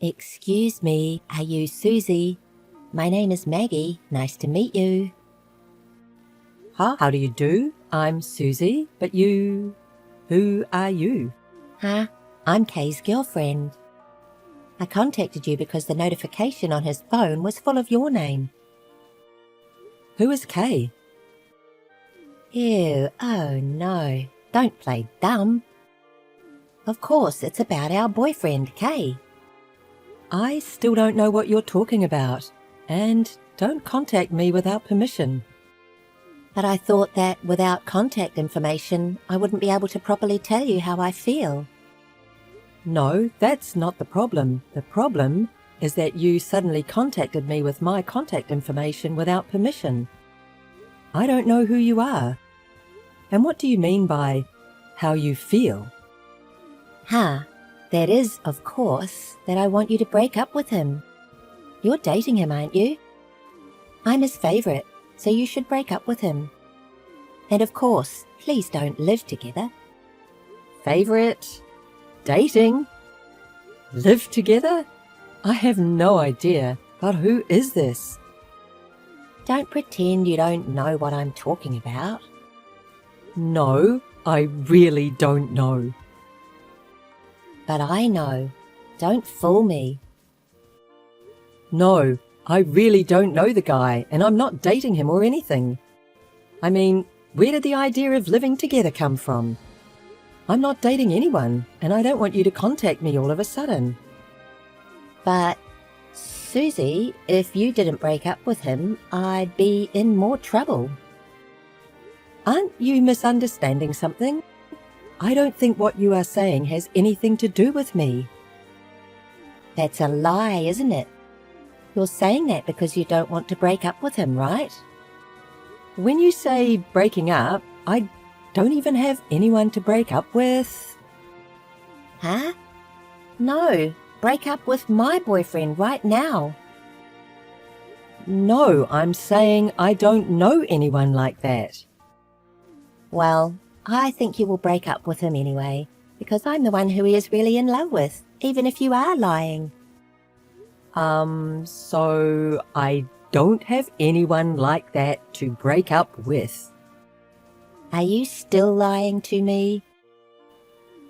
Excuse me, are you Susie? My name is Maggie. Nice to meet you. How do you do? I'm Susie, but you... Who are you? I'm Kay's girlfriend. I contacted you because the notification on his phone was full of your name. Who is Kay? Ew, oh no, don't play dumb. Of course, it's about our boyfriend, Kay. I still don't know what you're talking about, and don't contact me without permission. But I thought that without contact information, I wouldn't be able to properly tell you how I feel. No, that's not the problem. The problem is that you suddenly contacted me with my contact information without permission. I don't know who you are. And what do you mean by how you feel? That is, of course, that I want you to break up with him. You're dating him, aren't you? I'm his favourite, so you should break up with him. And of course, please don't live together. Favourite? Dating? Live together? I have no idea, but who is this? Don't pretend you don't know what I'm talking about. No, I really don't know. But I know. Don't fool me. No, I really don't know the guy, and I'm not dating him or anything. I mean, where did the idea of living together come from? I'm not dating anyone, and I don't want you to contact me all of a sudden. But, Susie, if you didn't break up with him, I'd be in more trouble. Aren't you misunderstanding something? I don't think what you are saying has anything to do with me. That's a lie, isn't it? You're saying that because you don't want to break up with him, right? When you say breaking up, I don't even have anyone to break up with. No, break up with my boyfriend right now. No, I'm saying I don't know anyone like that. Well, I think you will break up with him anyway, because I'm the one who he is really in love with, even if you are lying. So I don't have anyone like that to break up with. Are you still lying to me?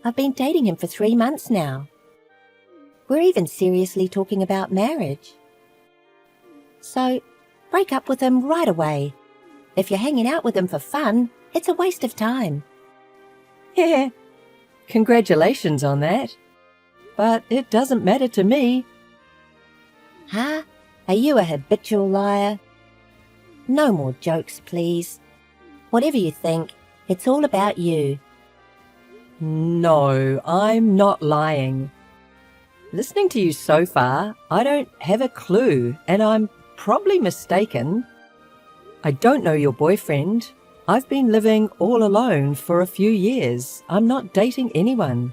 I've been dating him for 3 months now. We're even seriously talking about marriage. So, break up with him right away. If you're hanging out with him for fun, it's a waste of time. Yeah, congratulations on that. But it doesn't matter to me. Are you a habitual liar? No more jokes, please. Whatever you think, it's all about you. No, I'm not lying. Listening to you so far, I don't have a clue, and I'm probably mistaken. I don't know your boyfriend. I've been living all alone for a few years. I'm not dating anyone.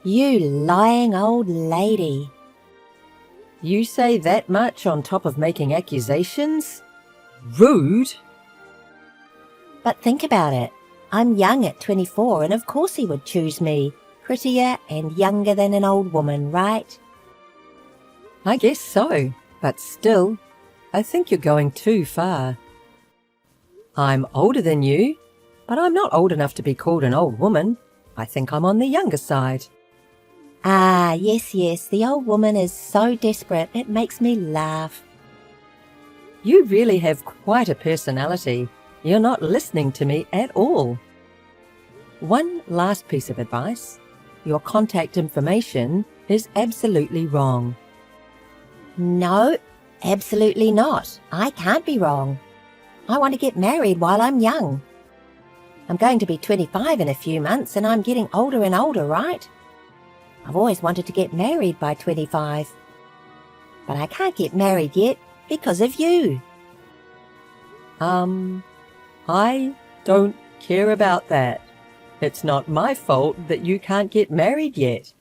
You lying old lady. You say that much on top of making accusations? Rude! But think about it. I'm young at 24, and of course he would choose me. Prettier and younger than an old woman, right? I guess so, but still, I think you're going too far. I'm older than you, but I'm not old enough to be called an old woman. I think I'm on the younger side. Ah, yes, the old woman is so desperate, it makes me laugh. You really have quite a personality. You're not listening to me at all. One last piece of advice. Your contact information is absolutely wrong. No, absolutely not. I can't be wrong. I want to get married while I'm young. I'm going to be 25 in a few months, and I'm getting older and older, right? I've always wanted to get married by 25. But I can't get married yet because of you. I don't care about that. It's not my fault that you can't get married yet.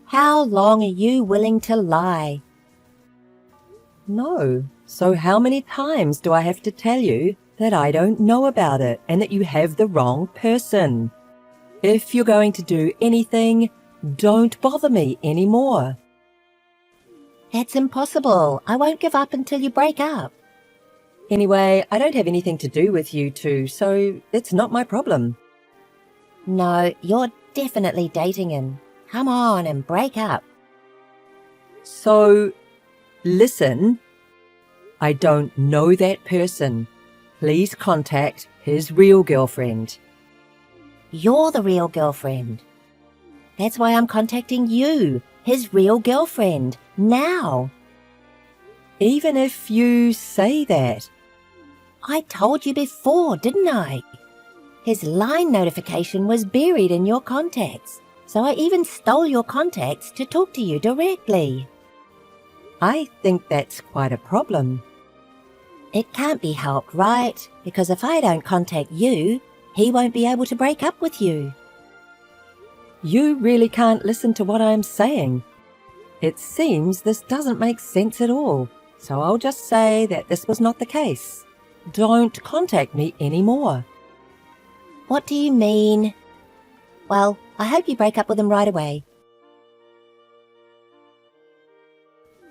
How long are you willing to lie? No. So how many times do I have to tell you that I don't know about it and that you have the wrong person? If you're going to do anything, Don't bother me anymore. That's impossible. I won't give up until you break up. Anyway, I don't have anything to do with you two, so it's not my problem. No, you're definitely dating him. Come on and break up. So, listen, I don't know that person. Please contact his real girlfriend. You're the real girlfriend. That's why I'm contacting you, his real girlfriend, now. Even if you say that. I told you before, didn't I? His line notification was buried in your contacts, so I even stole your contacts to talk to you directly. I think that's quite a problem. It can't be helped, right? Because if I don't contact you, he won't be able to break up with you. You really can't listen to what I'm saying. It seems this doesn't make sense at all, so I'll just say that this was not the case. Don't contact me anymore. What do you mean? Well, I hope you break up with him right away.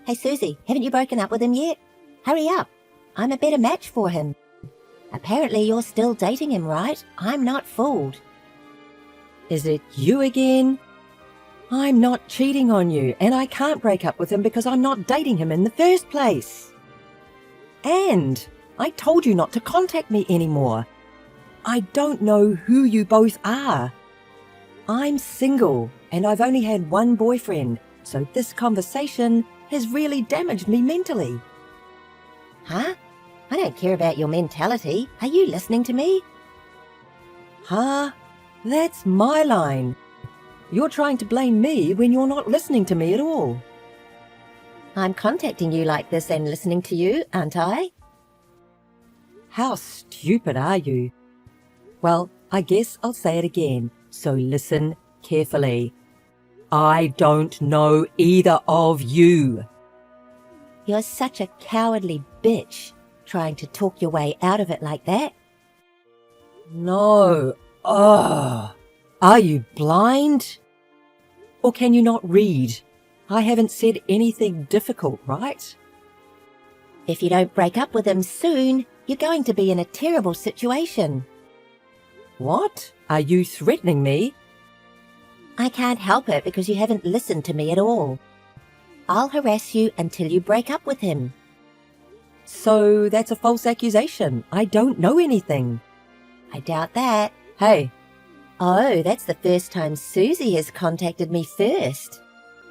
Hey, Susie, haven't you broken up with him yet? Hurry up. I'm a better match for him. Apparently you're still dating him, right? I'm not fooled. Is it you again? I'm not cheating on you, and I can't break up with him because I'm not dating him in the first place. And I told you not to contact me anymore. I don't know who you both are. I'm single, and I've only had one boyfriend, so this conversation has really damaged me mentally. Huh? I don't care about your mentality. Are you listening to me? Huh? That's my line. You're trying to blame me when you're not listening to me at all. I'm contacting you like this and listening to you, aren't I? How stupid are you? Well, I guess I'll say it again, so listen carefully. I don't know either of you. You're such a cowardly bitch, trying to talk your way out of it like that. No. Ugh. Are you blind? Or can you not read? I haven't said anything difficult, right? If you don't break up with him soon, you're going to be in a terrible situation. What? Are you threatening me? I can't help it because you haven't listened to me at all. I'll harass you until you break up with him. So that's a false accusation. I don't know anything. I doubt that. Hey. Oh, that's the first time Susie has contacted me first.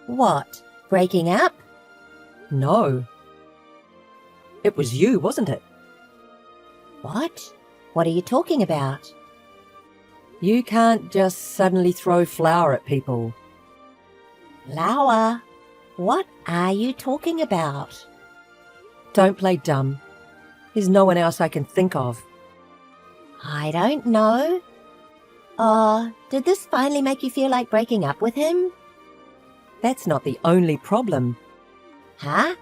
What? Breaking up? No. It was you, wasn't it? What? What are you talking about? You can't just suddenly throw flour at people. Flour? What are you talking about? Don't play dumb. There's no one else I can think of. I don't know. Oh, did this finally make you feel like breaking up with him? That's not the only problem. Huh?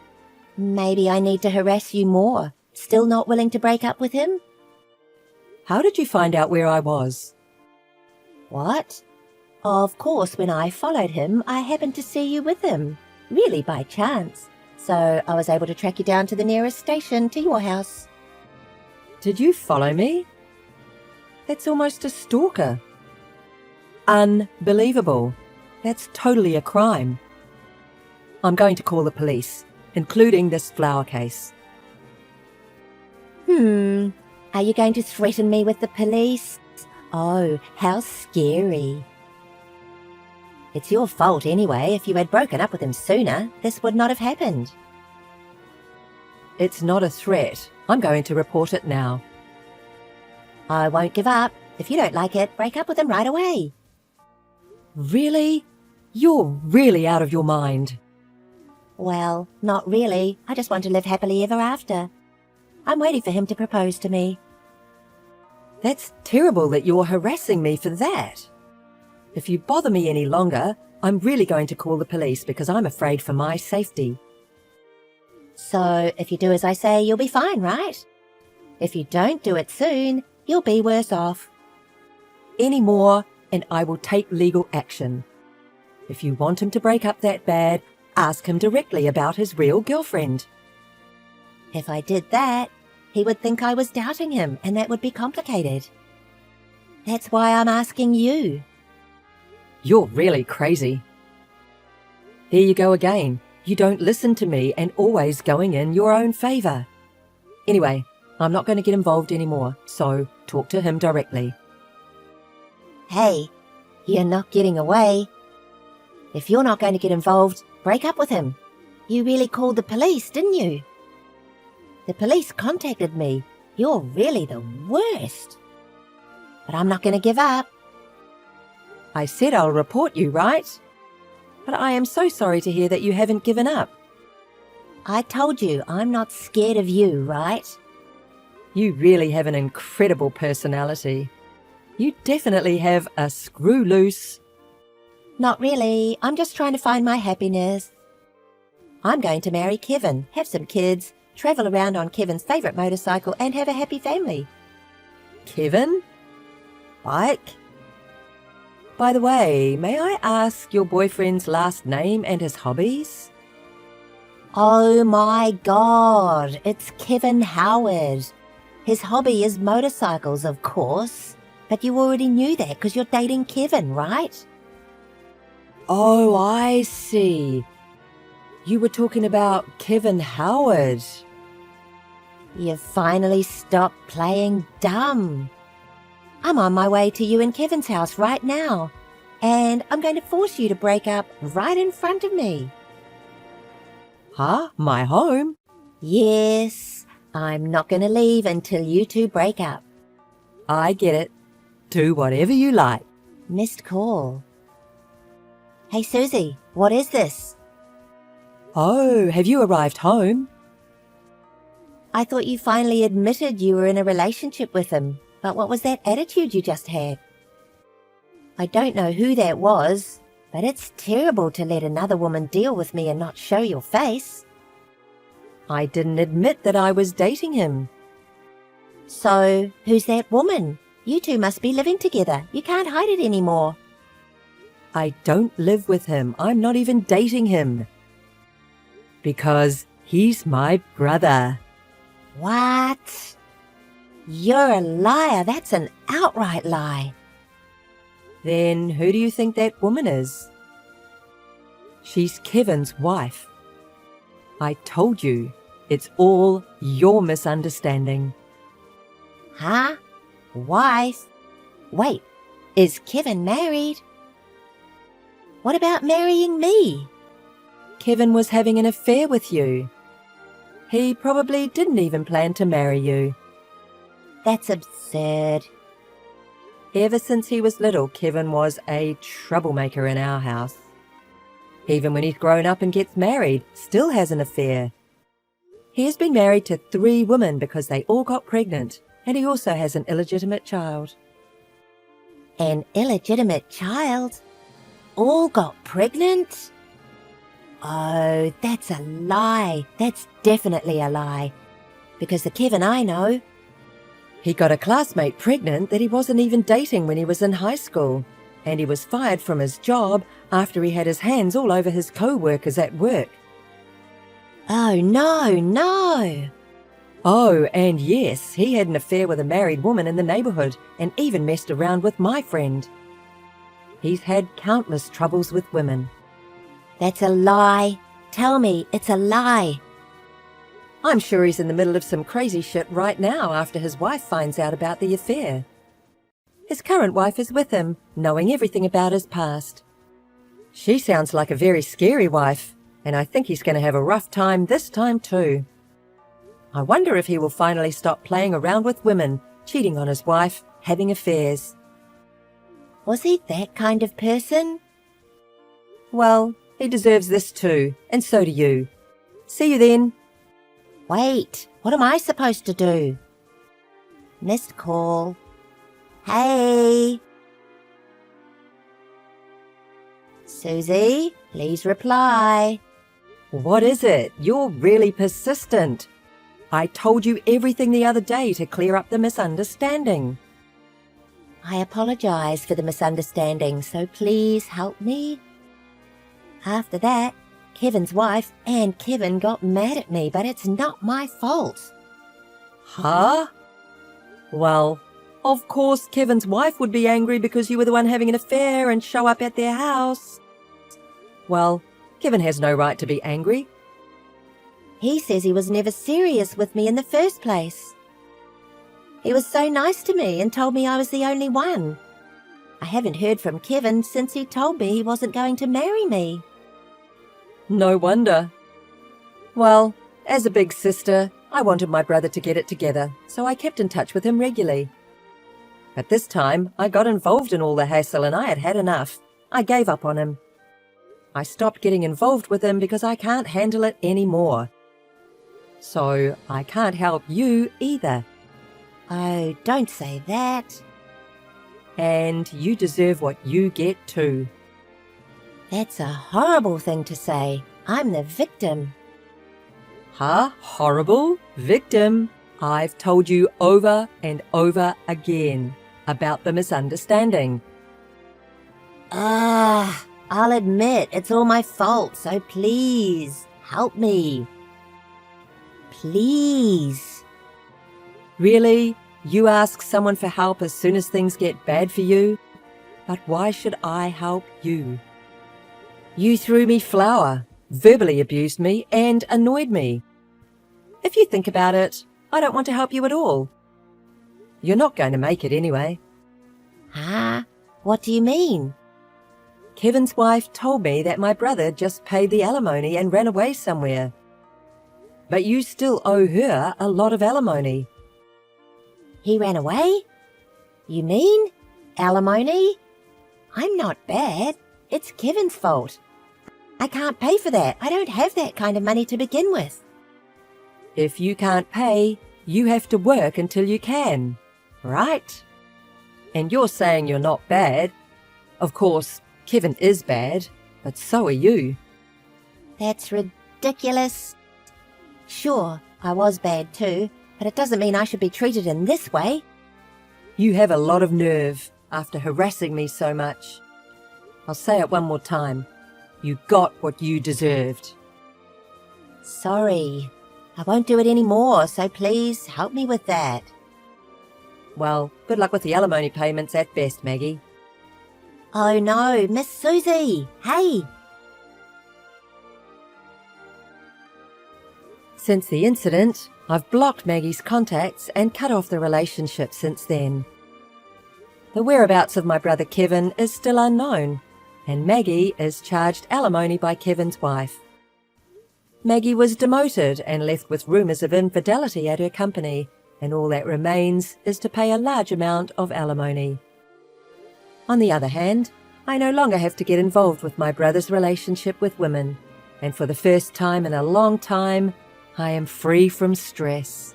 Maybe I need to harass you more. Still not willing to break up with him? How did you find out where I was? What? Of course, when I followed him, I happened to see you with him. Really by chance. So I was able to track you down to the nearest station to your house. Did you follow me? That's almost a stalker. Unbelievable. That's totally a crime. I'm going to call the police, including this flower case. Are you going to threaten me with the police? Oh, how scary. It's your fault anyway. If you had broken up with him sooner, this would not have happened. It's not a threat. I'm going to report it now. I won't give up. If you don't like it, break up with him right away. Really? You're really out of your mind. Well, not really. I just want to live happily ever after. I'm waiting for him to propose to me. That's terrible that you're harassing me for that. If you bother me any longer, I'm really going to call the police because I'm afraid for my safety. So, if you do as I say, you'll be fine, right? If you don't do it soon, you'll be worse off. Any more, and I will take legal action. If you want him to break up that bad, ask him directly about his real girlfriend. If I did that, he would think I was doubting him, and that would be complicated. That's why I'm asking you. You're really crazy. There you go again. You don't listen to me and always going in your own favour. Anyway, I'm not going to get involved anymore, so talk to him directly. Hey, you're not getting away. If you're not going to get involved, break up with him. You really called the police, didn't you? The police contacted me. You're really the worst. But I'm not going to give up. I said I'll report you, right? But I am so sorry to hear that you haven't given up. I told you I'm not scared of you, right? You really have an incredible personality. You definitely have a screw loose. Not really. I'm just trying to find my happiness. I'm going to marry Kevin, have some kids, travel around on Kevin's favourite motorcycle and have a happy family. Kevin? Bike? By the way, may I ask your boyfriend's last name and his hobbies? Oh my God, it's Kevin Howard. His hobby is motorcycles, of course. But you already knew that because you're dating Kevin, right? Oh, I see. You were talking about Kevin Howard. You've finally stopped playing dumb. I'm on my way to you and Kevin's house right now, and I'm going to force you to break up right in front of me. Huh? My home? Yes, I'm not going to leave until you two break up. I get it. Do whatever you like. Missed call. Hey, Susie, what is this? Oh, have you arrived home? I thought you finally admitted you were in a relationship with him, but what was that attitude you just had? I don't know who that was, but it's terrible to let another woman deal with me and not show your face. I didn't admit that I was dating him. So, who's that woman? You two must be living together. You can't hide it anymore. I don't live with him. I'm not even dating him. Because he's my brother. What? You're a liar. That's an outright lie. Then who do you think that woman is? She's Kevin's wife. I told you, it's all your misunderstanding. Huh? Wife? Wait, is Kevin married? What about marrying me? Kevin was having an affair with you. He probably didn't even plan to marry you. That's absurd. Ever since he was little, Kevin was a troublemaker in our house. Even when he's grown up and gets married, still has an affair. He has been married to 3 women because they all got pregnant, and he also has an illegitimate child. An illegitimate child? All got pregnant? Oh, that's a lie. That's definitely a lie. Because the Kevin I know... He got a classmate pregnant that he wasn't even dating when he was in high school, and he was fired from his job after he had his hands all over his co-workers at work. Oh, no. Oh, and yes, he had an affair with a married woman in the neighbourhood and even messed around with my friend. He's had countless troubles with women. That's a lie. Tell me, it's a lie. I'm sure he's in the middle of some crazy shit right now after his wife finds out about the affair. His current wife is with him, knowing everything about his past. She sounds like a very scary wife, and I think he's going to have a rough time this time too. I wonder if he will finally stop playing around with women, cheating on his wife, having affairs. Was he that kind of person? Well, he deserves this too, and so do you. See you then. Wait, what am I supposed to do? Missed call. Hey! Susie, please reply. What is it? You're really persistent. I told you everything the other day to clear up the misunderstanding. I apologize for the misunderstanding, so please help me. After that, Kevin's wife and Kevin got mad at me, but it's not my fault. Huh? Well, of course Kevin's wife would be angry because you were the one having an affair and show up at their house. Well, Kevin has no right to be angry. He says he was never serious with me in the first place. He was so nice to me and told me I was the only one. I haven't heard from Kevin since he told me he wasn't going to marry me. No wonder. Well, as a big sister, I wanted my brother to get it together, so I kept in touch with him regularly. But this time, I got involved in all the hassle and I had had enough. I gave up on him. I stopped getting involved with him because I can't handle it anymore. So I can't help you either. Oh, don't say that. And you deserve what you get too. That's a horrible thing to say. I'm the victim. Huh? Horrible? Victim? I've told you over and over again about the misunderstanding. I'll admit it's all my fault, so please, help me. Please. Really? You ask someone for help as soon as things get bad for you? But why should I help you? You threw me flour, verbally abused me, and annoyed me. If you think about it, I don't want to help you at all. You're not going to make it anyway. Huh? What do you mean? Kevin's wife told me that my brother just paid the alimony and ran away somewhere. But you still owe her a lot of alimony. He ran away? You mean alimony? I'm not bad. It's Kevin's fault. I can't pay for that. I don't have that kind of money to begin with. If you can't pay, you have to work until you can, right? And you're saying you're not bad. Of course, Kevin is bad, but so are you. That's ridiculous. Sure, I was bad too, but it doesn't mean I should be treated in this way. You have a lot of nerve after harassing me so much. I'll say it one more time. You got what you deserved. Sorry. I won't do it anymore, so please help me with that. Well, good luck with the alimony payments at best, Maggie. Oh no, Miss Susie! Hey! Since the incident, I've blocked Maggie's contacts and cut off the relationship since then. The whereabouts of my brother Kevin is still unknown, and Maggie is charged alimony by Kevin's wife. Maggie was demoted and left with rumours of infidelity at her company, and all that remains is to pay a large amount of alimony. On the other hand, I no longer have to get involved with my brother's relationship with women, and for the first time in a long time, I am free from stress.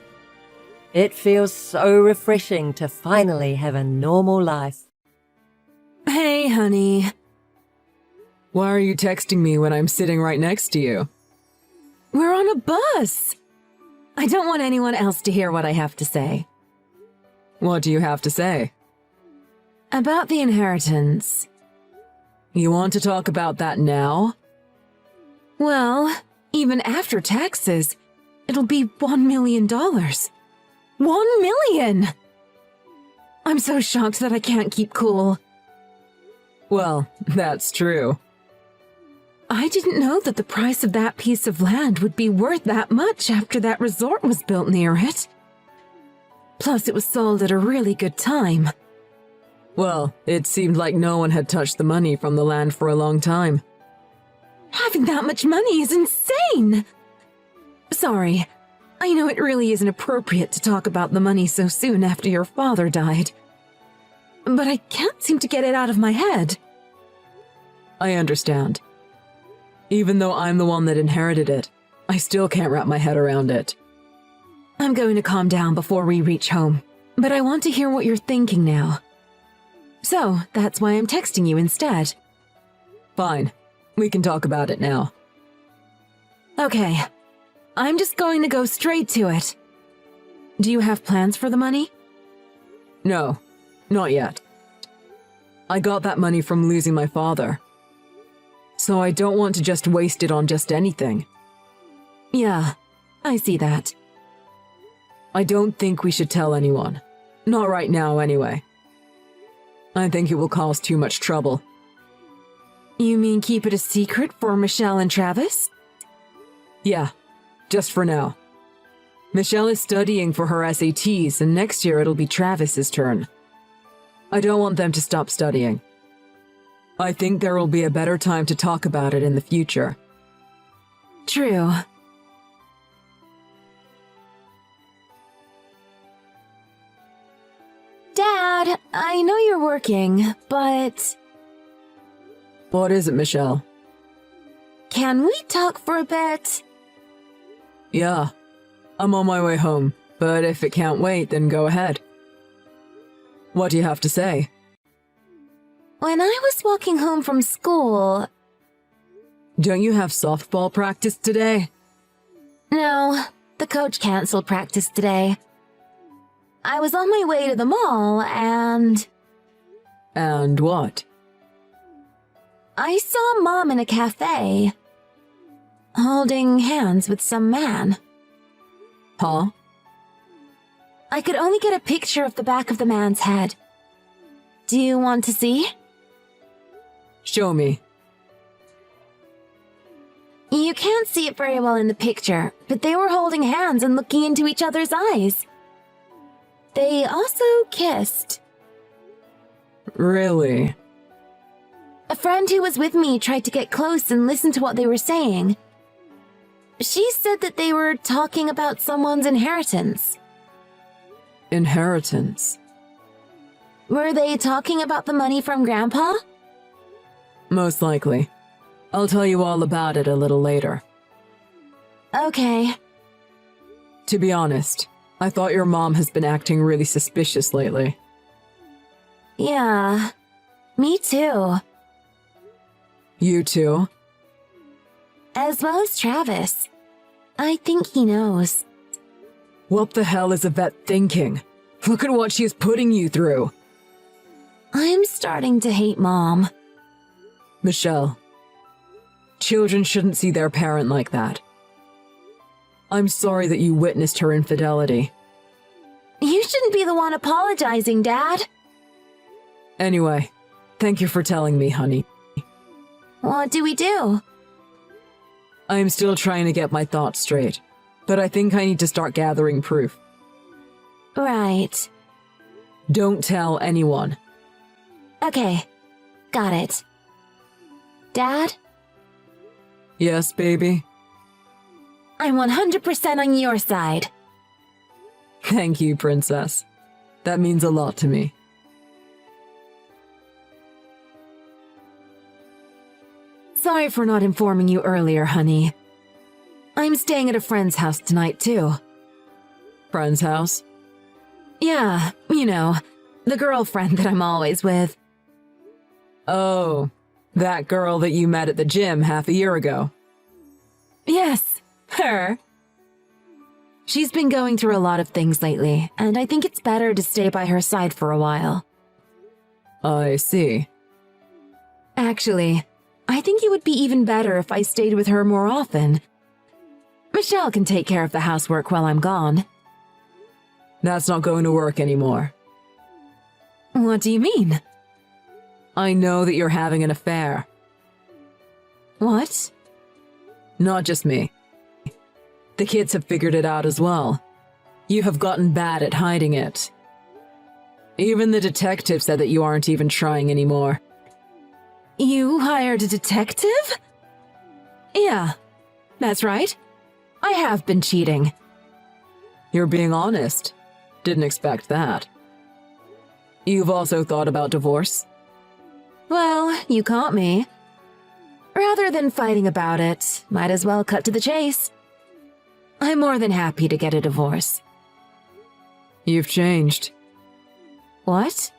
It feels so refreshing to finally have a normal life. Hey, honey. Why are you texting me when I'm sitting right next to you? We're on a bus. I don't want anyone else to hear what I have to say. What do you have to say? About the inheritance. You want to talk about that now? Well, even after taxes, it'll be $1 million. $1 million! I'm so shocked that I can't keep cool. Well, that's true. I didn't know that the price of that piece of land would be worth that much after that resort was built near it. Plus, it was sold at a really good time. Well, it seemed like no one had touched the money from the land for a long time. Having that much money is insane! Sorry, I know it really isn't appropriate to talk about the money so soon after your father died. But I can't seem to get it out of my head. I understand. Even though I'm the one that inherited it, I still can't wrap my head around it. I'm going to calm down before we reach home, but I want to hear what you're thinking now. So, that's why I'm texting you instead. Fine. We can talk about it now. Okay. I'm just going to go straight to it. Do you have plans for the money? No, not yet. I got that money from losing my father. so I don't want to just waste it on just anything. Yeah, I see that. I don't think we should tell anyone. Not right now, anyway. I think it will cause too much trouble. You mean keep it a secret for Michelle and Travis? Yeah, just for now. Michelle is studying for her SATs, and next year it'll be Travis's turn. I don't want them to stop studying. I think there will be a better time to talk about it in the future. True. Dad, I know you're working, but What is it, Michelle? can we talk for a bit? Yeah, I'm on my way home, but if it can't wait, then go ahead. What do you have to say? When I was walking home from school... Don't you have softball practice today? No, the coach canceled practice today. I was on my way to the mall and... And what? I saw Mom in a cafe, holding hands with some man. Huh? I could only get a picture of the back of the man's head. Do you want to see? Show me. You can't see it very well in the picture, but they were holding hands and looking into each other's eyes. They also kissed. Really? A friend who was with me tried to get close and listen to what they were saying. She said that they were talking about someone's inheritance. Inheritance. Were they talking about the money from Grandpa? Most likely. I'll tell you all about it a little later. Okay. To be honest, I thought your mom has been acting really suspicious lately. Yeah, me too. You too? As well as Travis. I think he knows. What the hell is Yvette thinking? Look at what she is putting you through. I'm starting to hate Mom. Michelle, children shouldn't see their parent like that. I'm sorry that you witnessed her infidelity. You shouldn't be the one apologizing, Dad. Anyway, thank you for telling me, honey. What do we do? I am still trying to get my thoughts straight, but I think I need to start gathering proof. Right. Don't tell anyone. Okay, got it. Dad, Yes, baby? I'm 100% on your side. Thank you, princess. That means a lot to me. Sorry for not informing you earlier, honey. I'm staying at a friend's house tonight, too. Friend's house? Yeah, you know, the girlfriend that I'm always with. Oh, that girl that you met at the gym half a year ago. Yes, her. She's been going through a lot of things lately, and I think it's better to stay by her side for a while. I see. Actually, I think it would be even better if I stayed with her more often. Michelle can take care of the housework while I'm gone. That's not going to work anymore. What do you mean? I know that you're having an affair. What? Not just me. The kids have figured it out as well. You have gotten bad at hiding it. Even the detective said that you aren't even trying anymore. You hired a detective? Yeah, that's right. I have been cheating. You're being honest. Didn't expect that. You've also thought about divorce? Well, you caught me. Rather than fighting about it, might as well cut to the chase. I'm more than happy to get a divorce. You've changed. What?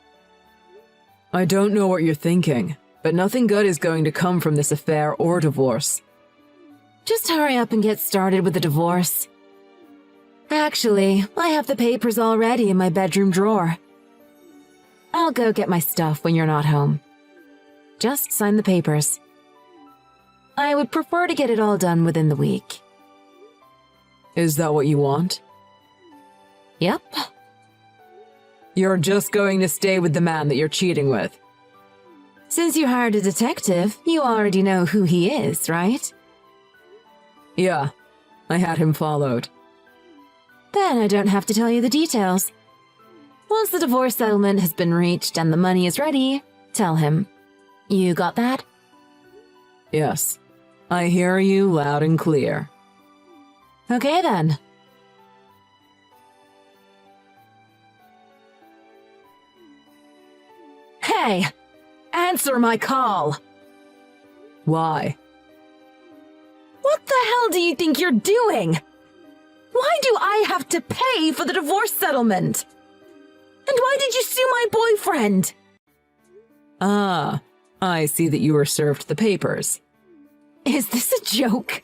I don't know what you're thinking, but nothing good is going to come from this affair or divorce. Just hurry up and get started with the divorce. Actually, I have the papers already in my bedroom drawer. I'll go get my stuff when you're not home. Just sign the papers. I would prefer to get it all done within the week. Is that what you want? Yep. You're just going to stay with the man that you're cheating with. Since you hired a detective, you already know who he is, right? Yeah, I had him followed. Then I don't have to tell you the details. Once the divorce settlement has been reached and the money is ready, tell him. You got that? Yes, I hear you loud and clear. Okay then. Hey! Answer my call! Why? What the hell do you think you're doing? Why do I have to pay for the divorce settlement? And why did you sue my boyfriend? Ah, I see that you were served the papers. Is this a joke?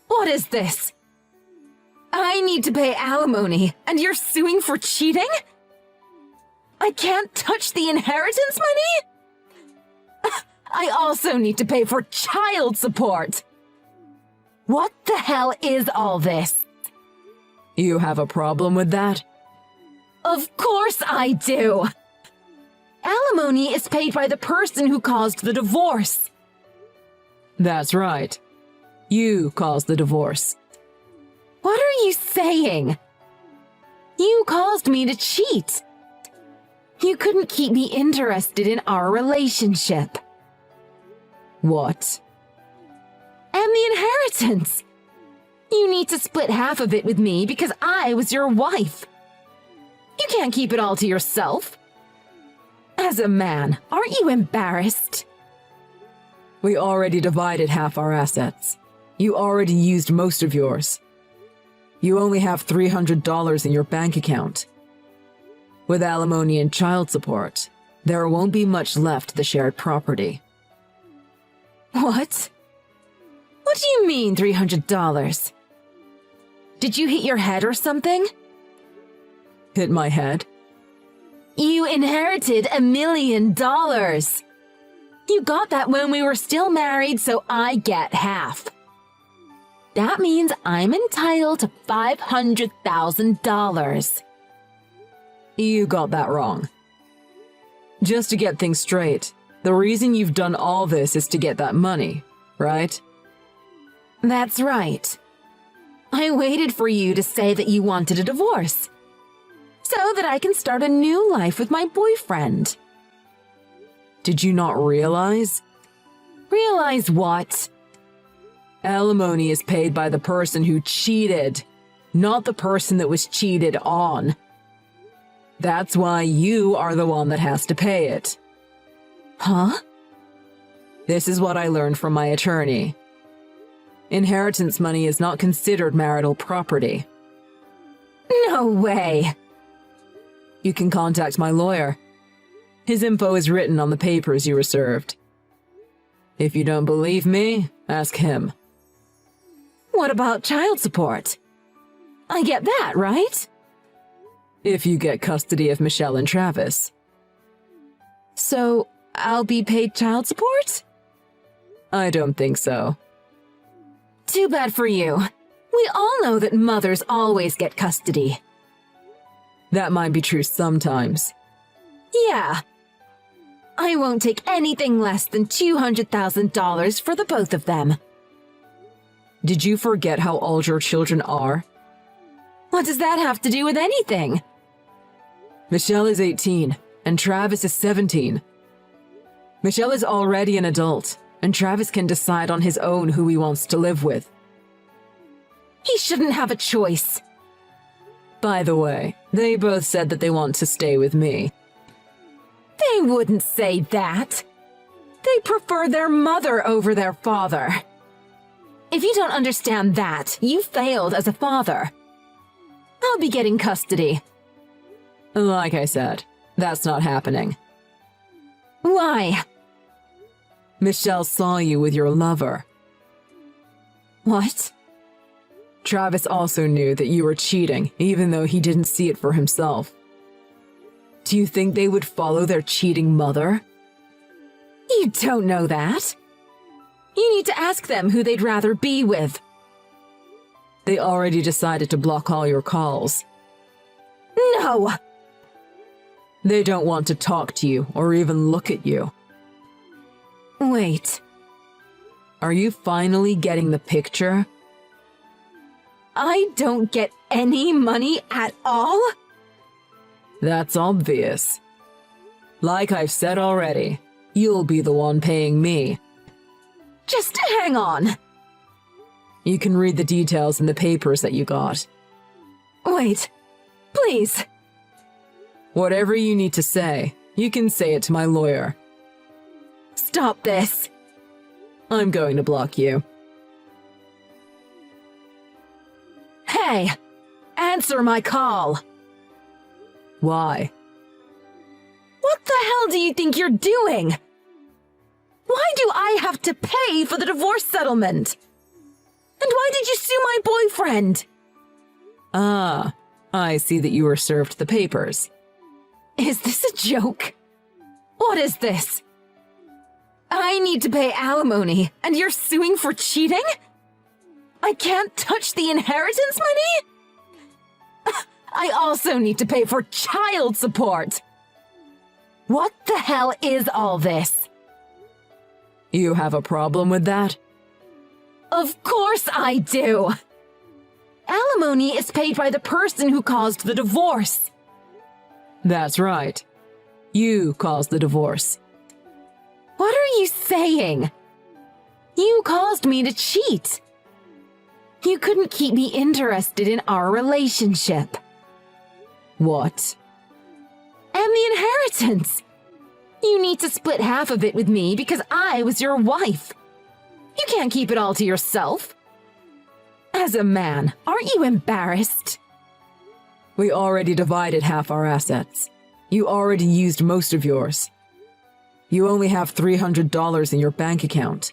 What is this? I need to pay alimony, and you're suing for cheating? I can't touch the inheritance money? I also need to pay for child support. What the hell is all this? You have a problem with that? Of course I do! Alimony is paid by the person who caused the divorce. That's right. You caused the divorce. What are you saying? You caused me to cheat. You couldn't keep me interested in our relationship. What? And the inheritance. You need to split half of it with me because I was your wife. You can't keep it all to yourself. As a man, aren't you embarrassed? We already divided half our assets. You already used most of yours. You only have $300 in your bank account. With alimony and child support, there won't be much left of the shared property. What? What do you mean, $300? Did you hit your head or something? Hit my head? You inherited $1 million. You got that when we were still married, so I get half. That means I'm entitled to $500,000. You got that wrong. Just to get things straight, the reason you've done all this is to get that money, right? That's right. I waited for you to say that you wanted a divorce, so that I can start a new life with my boyfriend. Did you not realize? Realize what? Alimony is paid by the person who cheated, not the person that was cheated on. That's why you are the one that has to pay it. Huh? This is what I learned from my attorney. Inheritance money is not considered marital property. No way. You can contact my lawyer. His info is written on the papers you were served. If you don't believe me, ask him. What about child support? I get that, right? If you get custody of Michelle and Travis. So, I'll be paid child support? I don't think so. Too bad for you. We all know that mothers always get custody. That might be true sometimes. Yeah. I won't take anything less than $200,000 for the both of them. Did you forget how old your children are? What does that have to do with anything? Michelle is 18, and Travis is 17. Michelle is already an adult, and Travis can decide on his own who he wants to live with. He shouldn't have a choice. By the way, they both said that they want to stay with me. They wouldn't say that. They prefer their mother over their father. If you don't understand that, you failed as a father. I'll be getting custody. Like I said, that's not happening. Why? Michelle saw you with your lover. What? Travis also knew that you were cheating, even though he didn't see it for himself. Do you think they would follow their cheating mother? You don't know that. You need to ask them who they'd rather be with. They already decided to block all your calls. No! They don't want to talk to you or even look at you. Wait, Are you finally getting the picture? I don't get any money at all? That's obvious. Like I've said already, you'll be the one paying me. Just hang on. You can read the details in the papers that you got. Wait, please. Whatever you need to say, you can say it to my lawyer. Stop this. I'm going to block you. Hey, answer my call. Why? What the hell do you think you're doing? Why do I have to pay for the divorce settlement? And why did you sue my boyfriend? Ah, I see that you were served the papers. Is this a joke? What is this? I need to pay alimony, and you're suing for cheating? I can't touch the inheritance money? I also need to pay for child support. What the hell is all this? You have a problem with that? Of course I do. Alimony is paid by the person who caused the divorce. That's right. You caused the divorce. What are you saying? You caused me to cheat. You couldn't keep me interested in our relationship. What? And the inheritance. You need to split half of it with me because I was your wife. You can't keep it all to yourself. As a man, aren't you embarrassed? We already divided half our assets. You already used most of yours. You only have $300 in your bank account.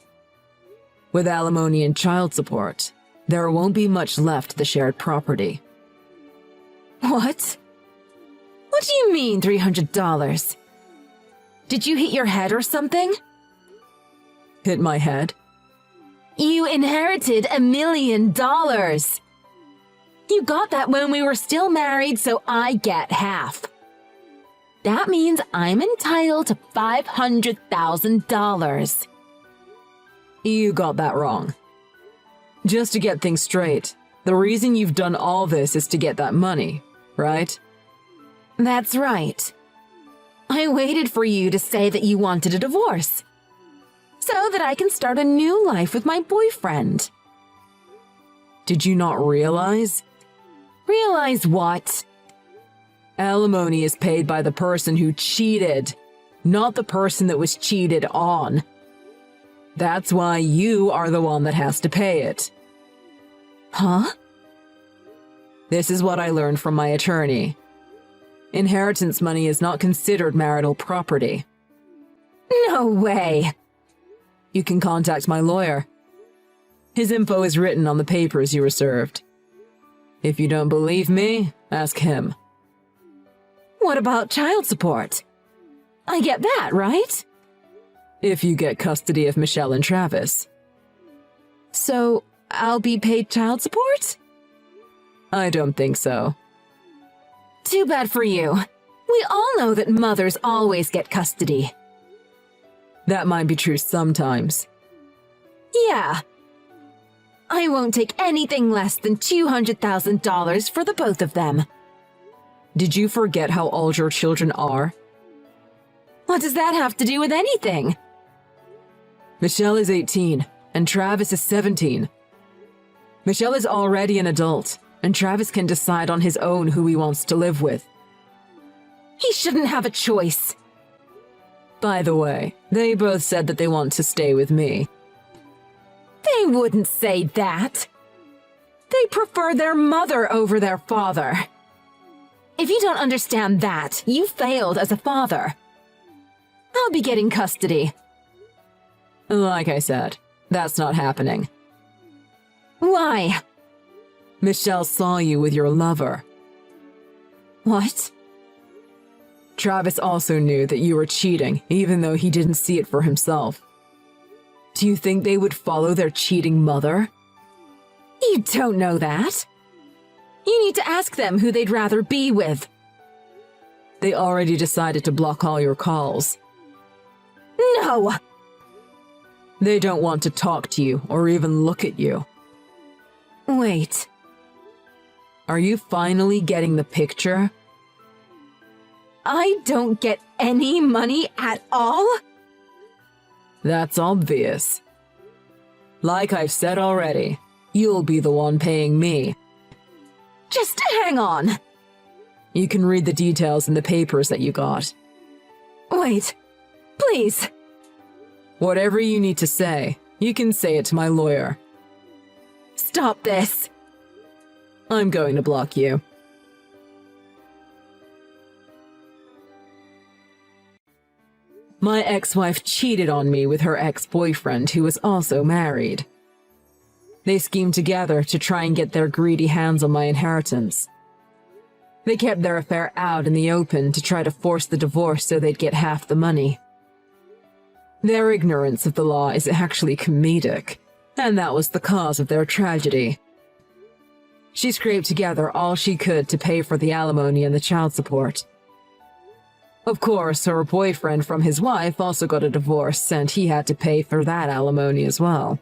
With alimony and child support, there won't be much left of the shared property. What? What do you mean, $300? Did you hit your head or something? Hit my head? You inherited $1 million. You got that when we were still married, so I get half. That means I'm entitled to $500,000. You got that wrong. Just to get things straight, the reason you've done all this is to get that money, right? That's right. I waited for you to say that you wanted a divorce, so that I can start a new life with my boyfriend. Did you not realize? Realize what? Alimony is paid by the person who cheated, not the person that was cheated on. That's why you are the one that has to pay it. Huh? This is what I learned from my attorney. Inheritance money is not considered marital property. No way. You can contact my lawyer. His info is written on the papers you were served. If you don't believe me, ask him. What about child support? I get that, right? If you get custody of Michelle and Travis. So, I'll be paid child support? I don't think so. Too bad for you. We all know that mothers always get custody. That might be true sometimes. Yeah. I won't take anything less than $200,000 for the both of them. Did you forget how old your children are? What does that have to do with anything? Michelle is 18, and Travis is 17. Michelle is already an adult, and Travis can decide on his own who he wants to live with. He shouldn't have a choice. By the way, they both said that they want to stay with me. They wouldn't say that. They prefer their mother over their father. If you don't understand that, you failed as a father. I'll be getting custody. Like I said, that's not happening. Why? Michelle saw you with your lover. What? Travis also knew that you were cheating, even though he didn't see it for himself. Do you think they would follow their cheating mother? You don't know that. You need to ask them who they'd rather be with. They already decided to block all your calls. No! They don't want to talk to you or even look at you. Wait. Are you finally getting the picture? I don't get any money at all? That's obvious. Like I've said already, you'll be the one paying me. Just hang on. You can read the details in the papers that you got. Wait. Please. Whatever you need to say, you can say it to my lawyer. Stop this. I'm going to block you. My ex-wife cheated on me with her ex-boyfriend, who was also married. They schemed together to try and get their greedy hands on my inheritance. They kept their affair out in the open to try to force the divorce so they'd get half the money. Their ignorance of the law is actually comedic, and that was the cause of their tragedy. She scraped together all she could to pay for the alimony and the child support. Of course, her boyfriend from his wife also got a divorce, and he had to pay for that alimony as well.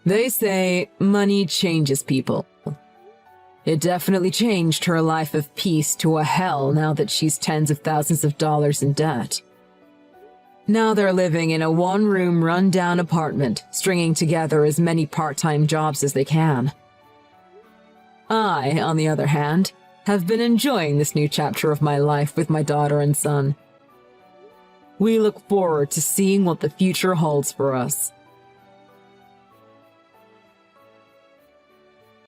They say money changes people. It definitely changed her life of peace to a hell now that she's tens of thousands of dollars in debt. Now they're living in a one-room, run-down apartment, stringing together as many part-time jobs as they can. I, on the other hand, have been enjoying this new chapter of my life with my daughter and son. We look forward to seeing what the future holds for us.